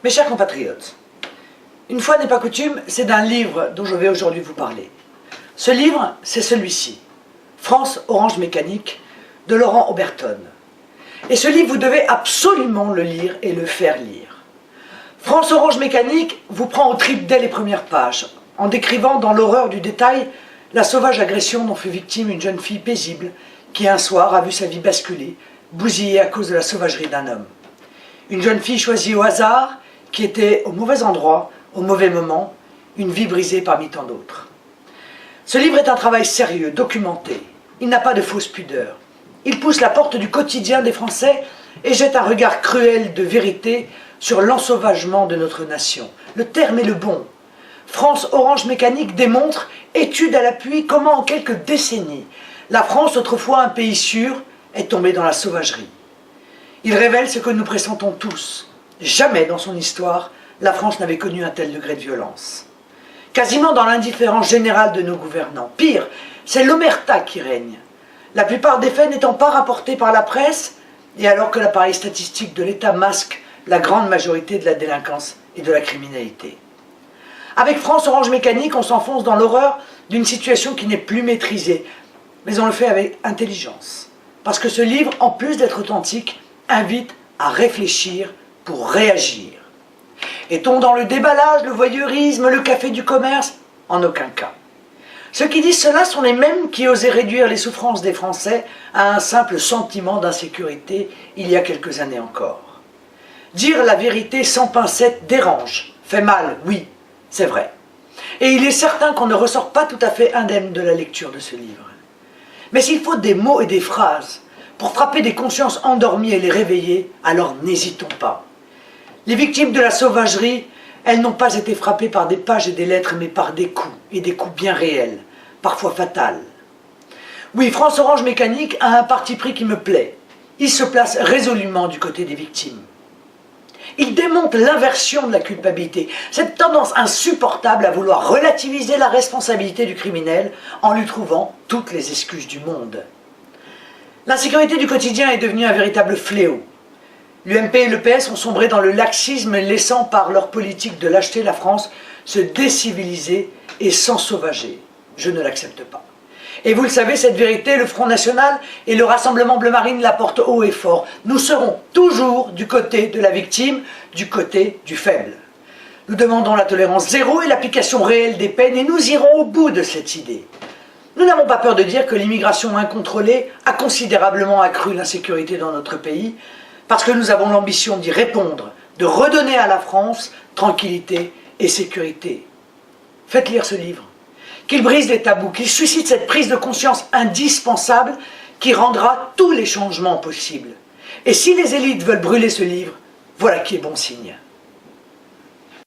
Mes chers compatriotes, une fois n'est pas coutume, c'est d'un livre dont je vais aujourd'hui vous parler. Ce livre, c'est celui-ci, France Orange Mécanique, de Laurent Oberton. Et ce livre, vous devez absolument le lire et le faire lire. France Orange Mécanique vous prend aux tripes dès les premières pages, en décrivant dans l'horreur du détail la sauvage agression dont fut victime une jeune fille paisible qui un soir a vu sa vie basculer, bousillée à cause de la sauvagerie d'un homme. Une jeune fille choisie au hasard, qui était au mauvais endroit, au mauvais moment, une vie brisée parmi tant d'autres. Ce livre est un travail sérieux, documenté. Il n'a pas de fausse pudeur. Il pousse la porte du quotidien des Français et jette un regard cruel de vérité sur l'ensauvagement de notre nation. Le terme est le bon. France Orange Mécanique démontre, étude à l'appui, comment en quelques décennies, la France, autrefois un pays sûr, est tombée dans la sauvagerie. Il révèle ce que nous pressentons tous. Jamais dans son histoire, la France n'avait connu un tel degré de violence. Quasiment dans l'indifférence générale de nos gouvernants. Pire, c'est l'omerta qui règne. La plupart des faits n'étant pas rapportés par la presse, et alors que l'appareil statistique de l'État masque la grande majorité de la délinquance et de la criminalité. Avec France Orange Mécanique, on s'enfonce dans l'horreur d'une situation qui n'est plus maîtrisée, mais on le fait avec intelligence. Parce que ce livre, en plus d'être authentique, invite à réfléchir pour réagir. Est-on dans le déballage, le voyeurisme, le café du commerce? En aucun cas. Ceux qui disent cela sont les mêmes qui osaient réduire les souffrances des Français à un simple sentiment d'insécurité il y a quelques années encore. Dire la vérité sans pincette dérange, fait mal, oui, c'est vrai. Et il est certain qu'on ne ressort pas tout à fait indemne de la lecture de ce livre. Mais s'il faut des mots et des phrases pour frapper des consciences endormies et les réveiller, alors n'hésitons pas. Les victimes de la sauvagerie, elles n'ont pas été frappées par des pages et des lettres, mais par des coups, et des coups bien réels, parfois fatals. Oui, France Orange Mécanique a un parti pris qui me plaît. Il se place résolument du côté des victimes. Il démontre l'inversion de la culpabilité, cette tendance insupportable à vouloir relativiser la responsabilité du criminel en lui trouvant toutes les excuses du monde. L'insécurité du quotidien est devenue un véritable fléau. L'UMP et le PS ont sombré dans le laxisme, laissant par leur politique de lâcheté la France se déciviliser et s'ensauvager. Je ne l'accepte pas. Et vous le savez, cette vérité, le Front National et le Rassemblement Bleu Marine la portent haut et fort. Nous serons toujours du côté de la victime, du côté du faible. Nous demandons la tolérance zéro et l'application réelle des peines et nous irons au bout de cette idée. Nous n'avons pas peur de dire que l'immigration incontrôlée a considérablement accru l'insécurité dans notre pays, parce que nous avons l'ambition d'y répondre, de redonner à la France tranquillité et sécurité. Faites lire ce livre, qu'il brise les tabous, qu'il suscite cette prise de conscience indispensable qui rendra tous les changements possibles. Et si les élites veulent brûler ce livre, voilà qui est bon signe.